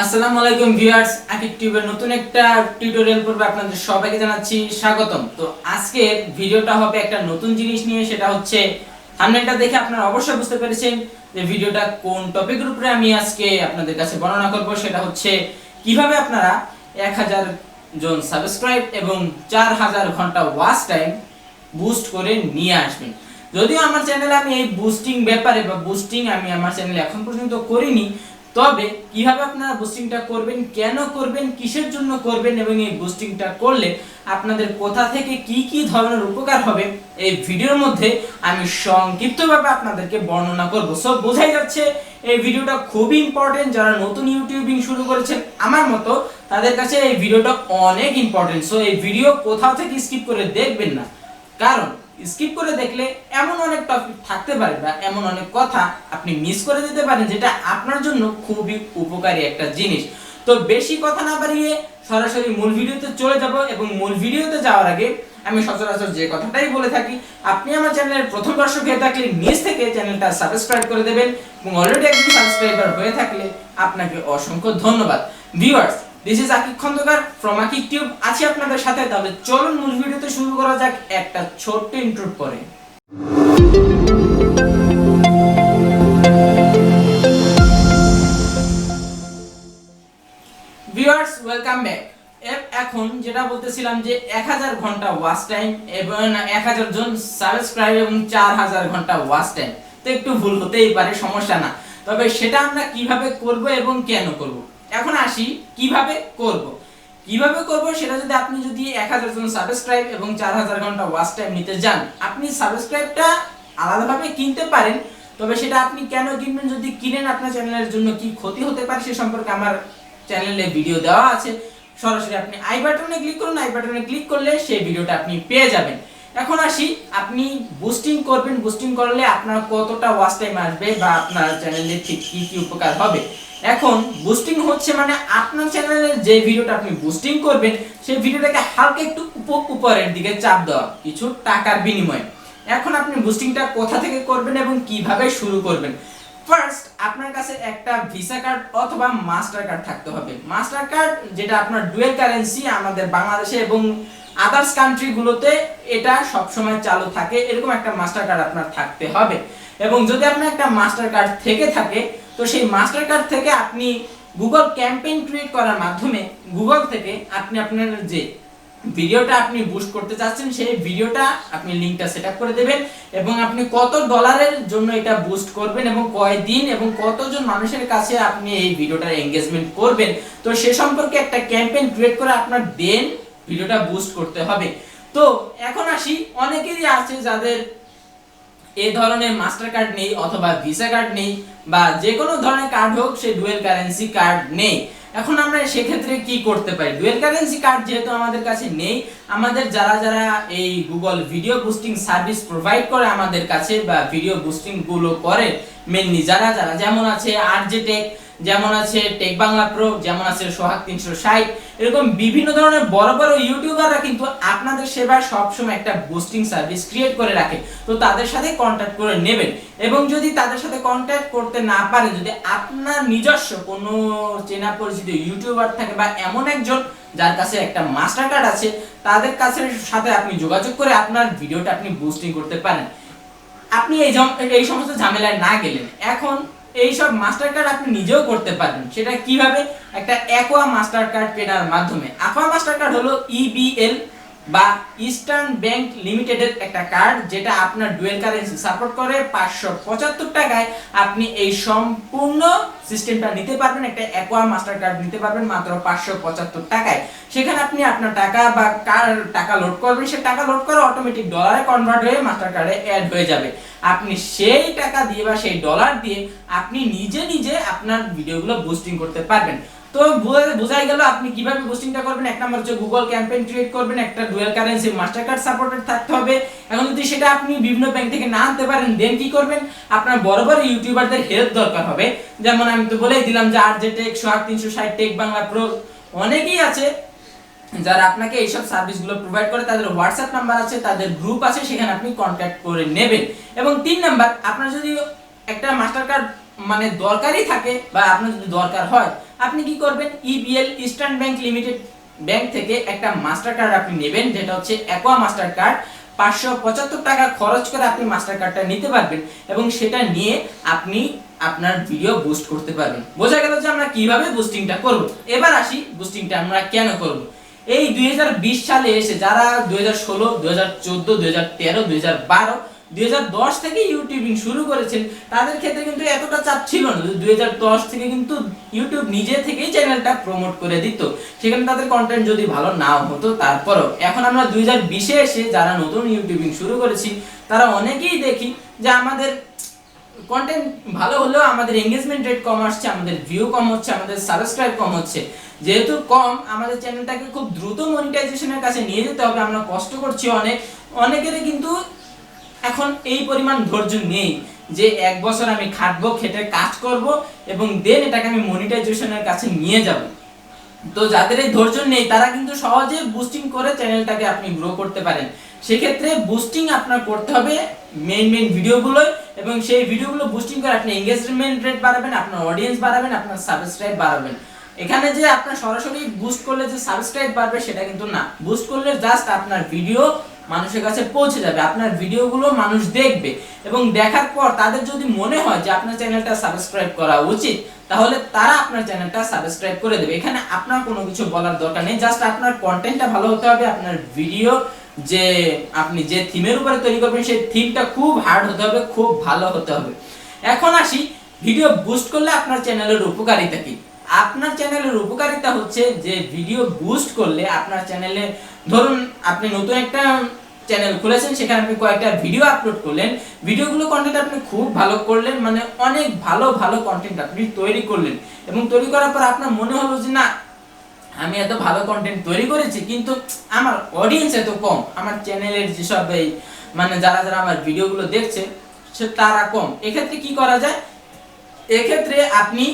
আসসালামু আলাইকুম ভিউয়ার্স, আকিক টিউবের নতুন একটা টিউটোরিয়াল পর্বে আপনাদের সবাইকে জানাচ্ছি স্বাগতম। তো আজকের ভিডিওটা হবে একটা নতুন জিনিস নিয়ে, সেটা হচ্ছে থাম্বনেলটা দেখে আপনারা অবশ্যই বুঝতে পেরেছেন যে ভিডিওটা কোন টপিকের উপরে আমি আজকে আপনাদের কাছে বর্ণনা করব। সেটা হচ্ছে কিভাবে আপনারা 1000 জন সাবস্ক্রাইব এবং 4000 ঘন্টা ওয়াচ টাইম বুস্ট করে নিয়ে আসবেন। যদিও আমার চ্যানেলে আমি এই বুস্টিং ব্যাপারে বা বুস্টিং আমি আমার চ্যানেলে এখন পর্যন্ত করিনি, তবে কিভাবে আপনারা বুস্টিংটা করবেন, কেন করবেন, কিসের জন্য করবেন এবং এই বুস্টিংটা করলে আপনাদের কোথা থেকে কি কি ধরনের উপকার হবে এই ভিডিওর মধ্যে আমি সংক্ষিপ্তভাবে আপনাদেরকে বর্ণনা করব। সো বোঝাই যাচ্ছে এই ভিডিওটা খুবই ইম্পর্টেন্ট। যারা নতুন ইউটিউবিং শুরু করেছেন আমার মতো, তাদের কাছে এই ভিডিওটা অনেক ইম্পর্টেন্ট। সো এই ভিডিও কোথাও থেকে স্কিপ করে দেখবেন না, কারণ স্কিপ করে দেখলে এমন অনেক টপিক থাকতে পারে বা এমন অনেক কথা আপনি মিস করে দিতে পারেন, যেটা আপনার জন্য খুবই উপকারী একটা জিনিস। তো বেশি কথা না বাড়িয়ে সরাসরি মূল ভিডিওতে চলে যাব, এবং মূল ভিডিওতে যাওয়ার আগে আমি সচরাচর যে কথাটাই বলে থাকি, আপনি আমার চ্যানেলের প্রথম দর্শক হয়ে থাকলে নিজ থেকে চ্যানেলটা সাবস্ক্রাইব করে দেবেন, এবং অলরেডি একজন সাবস্ক্রাইবার হয়ে থাকলে আপনাকে অসংখ্য ধন্যবাদ। Viewers, this is Akik Khandakar from Akik Tube, আছি আপনাদের সাথে। তাহলে চলুন মূল ভিডিওতে শুরু করা যাক একটা ছোট্ট ইন্ট্রো পরে। Viewers, welcome back. এখন যেটা বলতেছিলাম যে 1000 ঘন্টা ওয়াচ টাইম এবং 1000 জন সাবস্ক্রাইব এবং 4000 ঘন্টা ওয়াচ টাইম, তো একটু ভুল হতেই পারে, সমস্যা না। তবে সেটা আমরা কিভাবে করব এবং কেন করব। এখন আসি কিভাবে করব। সেটা যদি 1000 জন সাবস্ক্রাইব এবং 4000 ঘন্টা ওয়াচ টাইম নিতে যান, আপনি সাবস্ক্রাইবটা আলাদাভাবে কিনতে পারেন। তবে সেটা আপনি কেন কিনবেন, যদি কিনেন আপনার চ্যানেলের জন্য কি ক্ষতি হতে পারে সে সম্পর্কে আমার চ্যানেলে ভিডিও দেওয়া আছে। সরাসরি আপনি আই বাটনে ক্লিক করুন, আই বাটনে ক্লিক করলে সেই ভিডিওটা আপনি পেয়ে যাবেন। এখন আসি, আপনি বুস্টিং করবেন, বুস্টিং করলে আপনার কতটা ওয়াচ টাইম আসবে বা আপনার চ্যানেলে ঠিক কি কি উপকার হবে। এখন বুস্টিং হচ্ছে মানে আপনার চ্যানেলের যে ভিডিওটা আপনি বুস্টিং করবেন সেই ভিডিওটাকে হালকা একটু উপরের দিকে চাপ দেওয়া কিছু টাকার বিনিময়ে। এখন আপনি বুস্টিংটা কোথা থেকে করবেন এবং কিভাবে শুরু করবেন। ফার্স্ট, আপনার কাছে একটা ভিসা কার্ড অথবা মাস্টার কার্ড থাকতে হবে। মাস্টার কার্ড যেটা আপনার ডুয়েল কারেন্সি, আমাদের বাংলাদেশে এবং আদার্স কান্ট্রি গুলোতে এটা সব সময় চালু থাকে, এরকম একটা মাস্টার কার্ড আপনার থাকতে হবে। এবং যদি আপনার একটা মাস্টার কার্ড থেকে থাকে, তো সেই মাস্টার কার্ড থেকে আপনি গুগল ক্যাম্পেইন ক্রিয়েট করার মাধ্যমে গুগল থেকে আপনি আপনার যে ভিডিওটা আপনি বুস্ট করতে চাচ্ছেন সেই ভিডিওটা আপনি লিংকটা সেটআপ করে দেবেন, এবং আপনি কত ডলারের জন্য এটা বুস্ট করবেন এবং কয়দিন এবং কতজন মানুষের কাছে আপনি এই ভিডিওটার এনগেজমেন্ট করবেন, তো সে সম্পর্কে একটা ক্যাম্পেইন ক্রিয়েট করে আপনার দেন ভিডিওটা বুস্ট করতে হবে। তো এখন আসি, অনেকেরই আছে যাদের এই ধরনের মাস্টার কার্ড নেই অথবা ভিসা কার্ড নেই, বা যে কোনো ধরনের কার্ড হোক, সে ডুয়েল কারেন্সি কার্ড নেই। এখন আমরা সেক্ষেত্রে কি করতে পারি। ডুয়েল কারেন্সি কার্ড যেহেতু আমাদের কাছে নেই, আমাদের যারা যারা এই Google video boosting service provide করে আমাদের কাছে, বা ভিডিও বুস্টিং গুলো করে মেনলি যারা যারা, যেমন আছে টেক, যেমন আছে টেক বাংলা প্রো, যেমন আছে সোহাগ 360, এরকম বিভিন্ন ধরনের বড় বড় ইউটিউবাররা কিন্তু আপনাদের সেবায় সবসময় একটা বুস্টিং সার্ভিস ক্রিয়েট করে রাখে। তো তাদের সাথে কন্ট্যাক্ট করে নেবেন, এবং যদি তাদের সাথে কন্ট্যাক্ট করতে না পারেন, যদি আপনার নিজস্ব কোনো চেনা পরিচিত ইউটিউবার থাকে বা এমন একজন যার কাছে একটা মাস্টার কার্ড আছে, তাদের কাছে সাথে আপনি যোগাযোগ করে আপনার ভিডিওটা আপনি বুস্টিং করতে পারেন। আপনি এই সমস্ত ঝামেলায় না গেলেন, এখন এই সব মাস্টার কার্ড আপনি নিজেও করতে পারবেন। সেটা কিভাবে? একটা অ্যাকোয়া মাস্টার কার্ড কেনার মাধ্যমে। অ্যাকোয়া মাস্টার কার্ড হলো ইবিএল বা ইস্টার্ন ব্যাংক লিমিটেডের একটা কার্ড, যেটা আপনার ডুয়েল কারেন্সি সাপোর্ট করে। 575 টাকায় আপনি এই সম্পূর্ণ সিস্টেমটা নিতে পারবেন। একটা অ্যাকোয়া মাস্টার কার্ড নিতে পারবেন মাত্র 575 টাকায়। সেখানে আপনি আপনার টাকা বা টাকা লোড করবেন, সে টাকা লোড করে অটোমেটিক ডলারে কনভার্ট হয়ে মাস্টার কার্ডে অ্যাড হয়ে যাবে। আপনি সেই টাকা দিয়ে বা সেই ডলার দিয়ে আপনি নিজে নিজে আপনার ভিডিওগুলো বুস্টিং করতে পারবেন। তো বোঝাই গেল আপনি কিভাবে বুস্টিংটা করবেন। এক নাম্বার হচ্ছে গুগল ক্যাম্পেইন ক্রিয়েট করবেন, একটা dual currency master card supported থাকতে হবে। এখন যদি সেটা আপনি বিভিন্ন ব্যাংক থেকে না আনতে পারেন, দেন কি করবেন? আপনার বড় বড় ইউটিউবারদের হেল্প দরকার হবে। যেমন আমি তো বলেই দিলাম যে টেক, সোহাগ 360, টেক বাংলা প্রো, অনেকেই আছে যারা আপনাকে এইসব সার্ভিসগুলো প্রোভাইড করে। তাদের হোয়াটসঅ্যাপ নাম্বার আছে, তাদের গ্রুপ আছে, সেখানে আপনি কন্ট্যাক্ট করে নেবেন। এবং 3 নাম্বার, আপনার যদি একটা মাস্টার কার্ড মানে দরকারই থাকে বা আপনার যদি দরকার হয়, আপনি কি করবেন, EBL eastern bank limited bank থেকে একটা মাস্টার কার্ড আপনি নেবেন, যেটা হচ্ছে অ্যাকোয়া মাস্টার কার্ড। 575 টাকা খরচ করে আপনি মাস্টার কার্ডটা নিতে পারবেন এবং সেটা নিয়ে আপনি আপনার ভিডিও বুস্ট করতে পারবেন। বোঝা গেল যে আমরা কিভাবে বুস্টিংটা করব। এবার আসি বুস্টিংটা আমরা কেন করব। এই 2020 সালে এসে যারা 2016, 2014, 2013, 2012, 2010 থেকে ইউটিউবিং শুরু করেছেন, তাদের ক্ষেত্রে কিন্তু এতটা চাপ ছিল না। 2010 থেকে কিন্তু ইউটিউব নিজে থেকেই চ্যানেলটা প্রমোট করে দিত, সেখানে তাদের কন্টেন্ট যদি ভালো নাও হতো তারপরও। এখন আমরা 2020-এ এসে যারা নতুন ইউটিউবিং শুরু করেছি, তারা অনেকেই দেখি যে আমাদের কন্টেন্ট ভালো হলেও আমাদের এঙ্গেজমেন্ট রেট কম আসছে, আমাদের ভিউ কম হচ্ছে, আমাদের সাবস্ক্রাইব কম হচ্ছে। যেহেতু কম, আমাদের চ্যানেলটাকে খুব দ্রুত মনিটাইজেশনের কাছে নিয়ে যেতে হবে, আমরা কষ্ট করছি অনেকেরই কিন্তু এখন এই পরিমাণ ধৈর্য নেই যে 1 বছর আমি খাটবো, খেটে কাজ করব এবং দেন এটাকে আমি মনিটাইজেশনের কাছে নিয়ে যাব। তো যাদের এই ধৈর্য নেই তারা কিন্তু সহজে বুস্টিং করে চ্যানেলটাকে আপনি গ্রো করতে পারেন। সেক্ষেত্রে বুস্টিং আপনার করতে হবে মেইন ভিডিওগুলো, এবং সেই ভিডিওগুলো বুস্টিং করে আপনি এঙ্গেজমেন্ট রেট বাড়াবেন, আপনার অডিয়েন্স বাড়াবেন, আপনার সাবস্ক্রাইব বাড়াবেন। এখানে যে আপনার সরাসরি বুস্ট করলে যে সাবস্ক্রাইব বাড়বে সেটা কিন্তু না। বুস্ট করলে জাস্ট আপনার ভিডিও মানুষের কাছে পৌঁছে যাবে, আপনার ভিডিওগুলো মানুষ দেখবে এবং দেখার পর তাদের যদি মনে হয় যে আপনার চ্যানেলটা সাবস্ক্রাইব করা উচিত, তাহলে তারা আপনার চ্যানেলটা সাবস্ক্রাইব করে দেবে। এখানে আপনার কোনো কিছু বলার দরকার নেই, জাস্ট আপনার কন্টেন্টটা ভালো হতে হবে, আপনার ভিডিও যে আপনি যে থিমের উপরে তৈরি করবেন সেই থিমটা খুব হার্ড হতে হবে, খুব ভালো হতে হবে। এখন আসি ভিডিও বুস্ট করলে আপনার চ্যানেলের উপকারিতা কি। আপনার চ্যানেলের উপকারিতা হচ্ছে যে ভিডিও বুস্ট করলে আপনার চ্যানেলে, ধরুন আপনি নতুন একটা চ্যানেল খুলেছেন, সেখানে আপনি কয়েকটা ভিডিও আপলোড করলেন, ভিডিওগুলো কন্টেন্ট আপনি খুব ভালো করলেন, মানে অনেক ভালো ভালো কন্টেন্ট আপনি তৈরি করলেন এবং তৈরি করার পর আপনার মনে হলো যে না, আমি এত ভালো কন্টেন্ট তৈরি করেছি কিন্তু আমার অডিয়েন্স এত কম, আমার চ্যানেলের যেসব এই মানে যারা যারা আমার ভিডিওগুলো দেখছে সে তারা কম। এক্ষেত্রে কি করা যায়, এক্ষেত্রে আপনি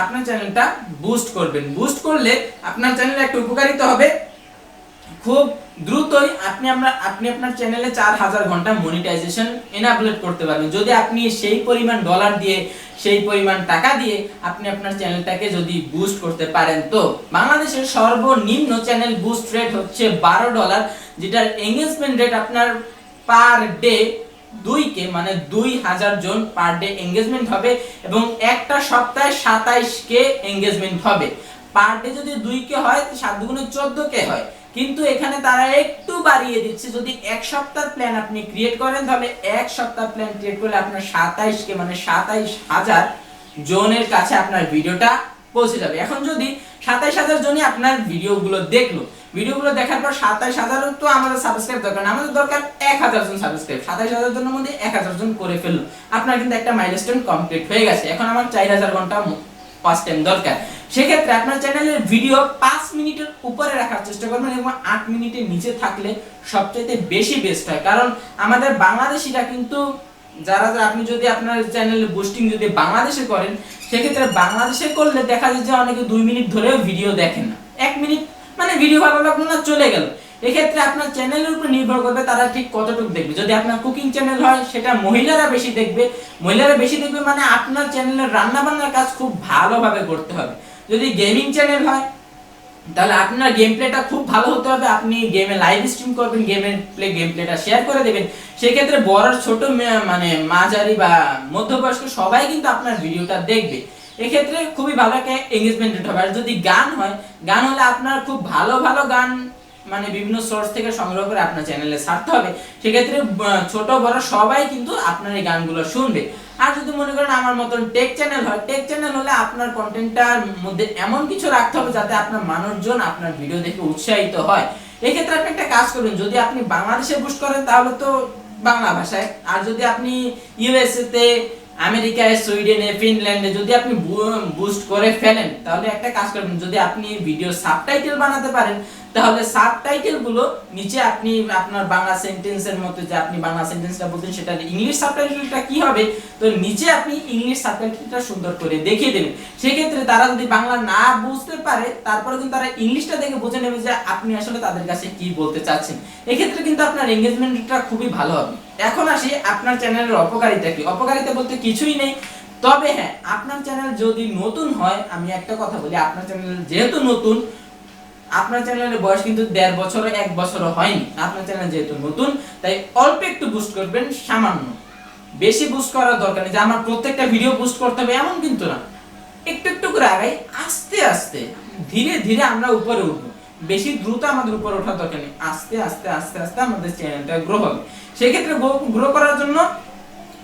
আপনার চ্যানেলটা বুস্ট করবেন। বুস্ট করলে আপনার চ্যানেলে একটা উপকারিতা হবে, খুব দ্রুতই আপনি আপনার চ্যানেলে 4000 ঘন্টা মনিটাইজেশন এনাবলেট করতে পারবেন। যদি আপনি সেই পরিমাণ ডলার দিয়ে, সেই পরিমাণ টাকা দিয়ে আপনি আপনার চ্যানেলটাকে যদি বুস্ট করতে পারেন, তো বাংলাদেশের সর্বনিম্ন চ্যানেল বুস্ট রেট হচ্ছে $12, যেটার এঙ্গেজমেন্ট রেট আপনার পার ডে 2K মানে 2000 জন পার ডে এঙ্গেজমেন্ট হবে এবং একটা সপ্তাহে 27K এঙ্গেজমেন্ট হবে। পার ডে যদি 2K হয় 7 দুগুণে 14K হয়, কিন্তু এখানে তারা একটু বাড়িয়ে দিচ্ছে। যদি এক সপ্তাহ প্ল্যান আপনি ক্রিয়েট করেন, তাহলে এক সপ্তাহ প্ল্যান ক্রিয়েট করলে আপনার 27K মানে 27000 জনের কাছে আপনার ভিডিওটা পৌঁছে যাবে। এখন যদি 27000 জনই আপনার ভিডিওগুলো দেখলো, ভিডিওগুলো দেখার পর 27000 তো আমাদের সাবস্ক্রাইব দরকার না, আমাদের দরকার 1000 জন সাবস্ক্রাইব। 27000 জনের মধ্যে 1000 জন করে ফেললো, আপনার কিন্তু একটা মাইলস্টোন কমপ্লিট হয়ে গেছে। এখন আমার 4000 ঘন্টা ওয়াচ টাইম দরকার। সেক্ষেত্রে আপনার চ্যানেলের ভিডিও 5 মিনিটের উপরে রাখার চেষ্টা করবেন এবং 8 মিনিটের নিচে থাকলে সবচেয়ে বেশি বেস্ট হয়। কারণ আমাদের বাংলাদেশিরা কিন্তু যারা আপনি যদি আপনার চ্যানেলে বুস্টিং যদি বাংলাদেশে করেন, সেক্ষেত্রে বাংলাদেশে করলে দেখা যায় যে অনেকে 2 মিনিট ধরেও ভিডিও দেখেন না, 1 মিনিট মানে ভিডিও ভালো লাগলো না চলে গেল। এক্ষেত্রে আপনার চ্যানেলের উপর নির্ভর করবে তারা ঠিক কতটুকু দেখবে। যদি আপনার কুকিং চ্যানেল হয় সেটা মহিলারা বেশি দেখবে, মানে আপনার চ্যানেলের রান্না বান্নার কাজ খুব ভালোভাবে করতে হবে। যদি গেমিং চ্যানেল হয় তাহলে আপনার গেম প্লেটা খুব ভালো হতে হবে, আপনি গেমে লাইভ স্ট্রিম করবেন, গেম প্লেটা শেয়ার করে দেবেন। সেক্ষেত্রে বড় ছোট মানে মাঝারি বা মধ্যবয়স্ক সবাই কিন্তু আপনার ভিডিওটা দেখবে। এক্ষেত্রে খুবই ভালো একটা এঙ্গেজমেন্ট রেট হবে। আর যদি গান হয়, গান হলে আপনার খুব ভালো ভালো গান মানে বিভিন্ন সোর্স থেকে সংগ্রহ করে আপনার চ্যানেলে ছাড়তে হবে। সেক্ষেত্রে ছোট বড় সবাই কিন্তু আপনার এই গানগুলো শুনবে। আর যদি মনে করেন আমার মতন টেক চ্যানেল হয়, টেক চ্যানেল হলে আপনার কন্টেন্টটার মধ্যে এমন কিছু রাখতে হবে যাতে আপনার মানুষজন আপনার ভিডিও দেখে উৎসাহিত হয়। এক্ষেত্রে আপনি একটা কাজ করবেন, যদি আপনি বাংলাদেশে বুস্ট করেন তাহলে তো বাংলা ভাষায়, আর যদি আপনি ইউএসএ তে, আমেরিকায়, সুইডেনে, ফিনল্যান্ডে যদি আপনি বুস্ট করে ফেলেন, তাহলে একটা কাজ করবেন, যদি আপনি ভিডিও সাবটাইটেল বানাতে পারেন তাহলে সাবটাইটেল গুলো নিচে আপনি আপনার বাংলা সেন্টেন্সের মতো যে আপনি বাংলা সেন্টেন্সটা বলতেন সেটা ইংলিশ সাবটাইটেলটা কি হবে, তো নিচে আপনি ইংলিশ সাবটাইটেলটা সুন্দর করে দেখিয়ে দেবেন। সেক্ষেত্রে তারা যদি বাংলা না বুঝতে পারে তারপরে কিন্তু তারা ইংলিশটা দেখে বুঝে নেবে যে আপনি আসলে তাদের কাছে কি বলতে চাচ্ছেন। এক্ষেত্রে কিন্তু আপনার এঙ্গেজমেন্টটা খুবই ভালো হবে। এখন আসি আপনার চ্যানেলের অপকারিতা কি। অপকারিতা বলতে কিছুই নেই, তবে হ্যাঁ, আপনার চ্যানেল যদি নতুন হয়, আমি একটা কথা বলি, আপনার চ্যানেল যেহেতু নতুন, আপনার চ্যানেলের বয়স কিন্তু 1.5 বছর 1 বছরও হয়নি, আপনার চ্যানেল যেহেতু নতুন, তাই অল্প একটু বুস্ট করবেন, সামান্য, বেশি বুস্ট করার দরকার নেই যে আমার প্রত্যেকটা ভিডিও বুস্ট করতে হবে এমন কিন্তু না। একটু একটু করে আগাই, আস্তে আস্তে ধীরে ধীরে আমরা উপরে উঠবো। বেশি দ্রুত আমাদের উপরে ওঠার দরকার নেই, আস্তে আস্তে আস্তে আস্তে আমাদের চ্যানেলটা গ্রো হবে। সেই ক্ষেত্রে গ্রো করার জন্য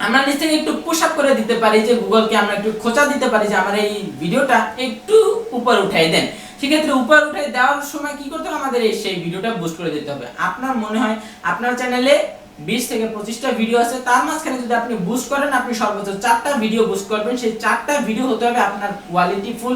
আমরা নিচ থেকে একটু পুশ আপ করে দিতে পারি, যে গুগলকে আমরা একটু খোঁচা দিতে পারি যে আমার এই ভিডিওটা একটু উপরে উঠাই দেন। সেক্ষেত্রে উপরে উঠাই দেওয়ার সময় কি করতে হবে, আমাদের এই সেই ভিডিওটা বুস্ট করে দিতে হবে। আপনার মনে হয় আপনার চ্যানেলে 20 থেকে 25টা ভিডিও আছে, তার মাঝখানে যদি আপনি বুস্ট করেন, আপনি সর্বোচ্চ 4টা ভিডিও বুস্ট করবেন। সেই 4টা ভিডিও হতে হবে আপনার কোয়ালিটিফুল,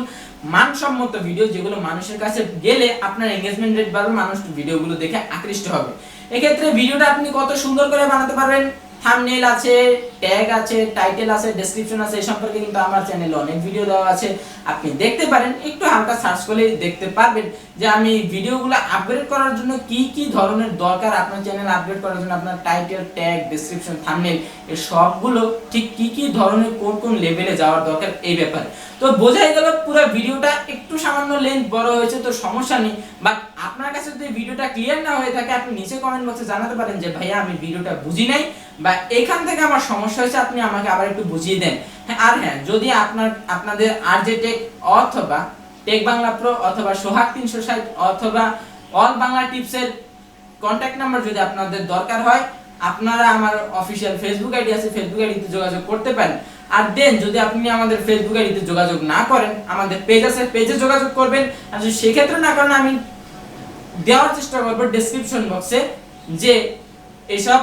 মানসম্মত ভিডিও, যেগুলো মানুষের কাছে গেলে আপনার এঙ্গেজমেন্ট রেট বাড়বে, মানুষ ভিডিওগুলো দেখে আকৃষ্ট হবে। এক্ষেত্রে ভিডিওটা আপনি কত সুন্দর করে বানাতে পারবেন, থাম্বনেল আছে, ট্যাগ আছে, টাইটেল আছে, ডেসক্রিপশন আছে, এই সম্পর্কে কিন্তু আমার চ্যানেলে অনেক ভিডিও দেওয়া আছে, আপনি দেখতে পারেন। একটু হালকা সার্চ করলে দেখতে পারবেন যে আমি ভিডিওগুলো আপগ্রেড করার জন্য কি কি ধরনের দরকার, আপনার চ্যানেল আপগ্রেড করার জন্য আপনার টাইটেল, ট্যাগ, ডেসক্রিপশন, থাম্বনেল, এই সবগুলো ঠিক কি কি ধরনের কোন কোন লেভেলে যাওয়ার দরকার এই ব্যাপারে। তো বোঝাই গেল পুরো ভিডিওটা একটু সামান্য লেন্থ বড় হয়েছে, তো সমস্যা নেই। বাট আপনার কাছে যদি ভিডিওটা ক্লিয়ার না হয়ে থাকে, আপনি নিচে কমেন্ট বক্সে জানাতে পারেন যে ভাইয়া আমি ভিডিওটা বুঝি নাই, বা এখান থেকে আমার সমস্যা হয়েছে, আপনি আমাকে আবার একটু বুঝিয়ে দেন। আর হ্যাঁ, যদি আপনাদের আরজে টেক অথবা টেক বাংলা প্রো অথবা সোহাগ 360 অথবা অল বাংলা টিপসের কন্টাক্ট নাম্বার যদি আপনাদের দরকার হয়, আপনারা আমার অফিশিয়াল ফেসবুক আইডি আছে, ফেসবুক আইডিতে যোগাযোগ করতে পারেন। আর দেন যদি আপনি আমাদের ফেসবুক আইডিতে যোগাযোগ না করেন, আমাদের পেজ আছে, পেজে যোগাযোগ করবেন। আর যদি সেক্ষেত্রে না করেন, আমি দেওয়ার চেষ্টা করব ডেসক্রিপশন বক্সে যে এইসব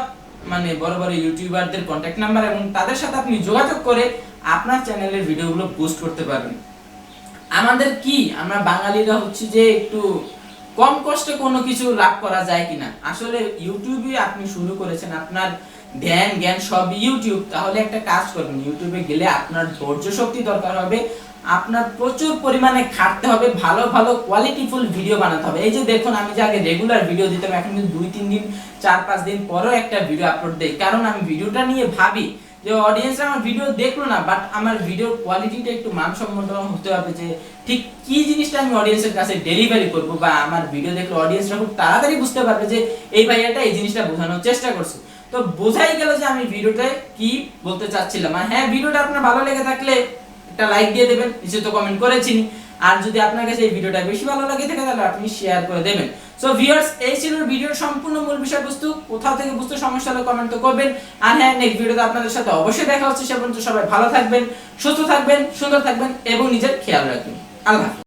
মানে বড় বড় ইউটিউবারদের কন্টাক্ট নাম্বার, এবং তাদের সাথে আপনি যোগাযোগ করে আপনার চ্যানেলের ভিডিওগুলো পোস্ট করতে পারবেন। আমাদের কি, আমরা বাঙালিরা হচ্ছে যে একটু কম কষ্টে কোনো কিছু লাভ করা যায় কিনা। আসলে ইউটিউবে আপনি শুরু করেছেন, আপনার ধ্যান জ্ঞান সব ইউটিউব, তাহলে একটা কাজ করবেন, ইউটিউবে গেলে আপনার ধৈর্য শক্তি দরকার হবে, আপনার প্রচুর পরিমাণে খাটতে হবে, ভালো ভালো কোয়ালিটিফুল ভিডিও বানাতে হবে। এই যে দেখুন, আমি যে আগে রেগুলার ভিডিও দিতাম, এখন কিন্তু 2-3 দিন 4-5 দিন পরও একটা ভিডিও আপলোড দেই, কারণ আমি ভিডিওটা নিয়ে ভাবি যে অডিয়েন্স আমার ভিডিও দেখলো না, বাট আমার ভিডিওর কোয়ালিটিটা একটু মানসম্মত হতে হবে, যে ঠিক কি জিনিসটা আমি অডিয়েন্সের কাছে ডেলিভারি করব, বা আমার ভিডিও দেখলে অডিয়েন্সরা খুব তাড়াতাড়ি বুঝতে পারবে যে এই ভাইয়াটা এই জিনিসটা বোঝানোর চেষ্টা করছে। তো বোঝাই গেল যে আমি ভিডিওতে কি বলতে চাচ্ছিলাম। আর হ্যাঁ, ভিডিওটা আপনার ভালো লেগে থাকলে একটা লাইক দিয়ে দেবেন, নিচে তো কমেন্ট করেছিনি। আর যদি আপনার কাছে এই ভিডিওটা বেশি ভালো লাগে থাকে, তাহলে আপনি শেয়ার করে দেবেন। সো ভিউয়ার্স, এই ছিল ভিডিওর সম্পূর্ণ মূল বিষয়বস্তু। কোথাও থেকে বুঝতে সমস্যা হলে কমেন্ট তো করবেন। আর হ্যাঁ, নেক্সট ভিডিওতে আপনাদের সাথে অবশ্যই দেখা হচ্ছে। সে পর্যন্ত সবাই ভালো থাকবেন, সুস্থ থাকবেন, সুন্দর থাকবেন এবং নিজের খেয়াল রাখবেন। আল্লাহ হাফেজ।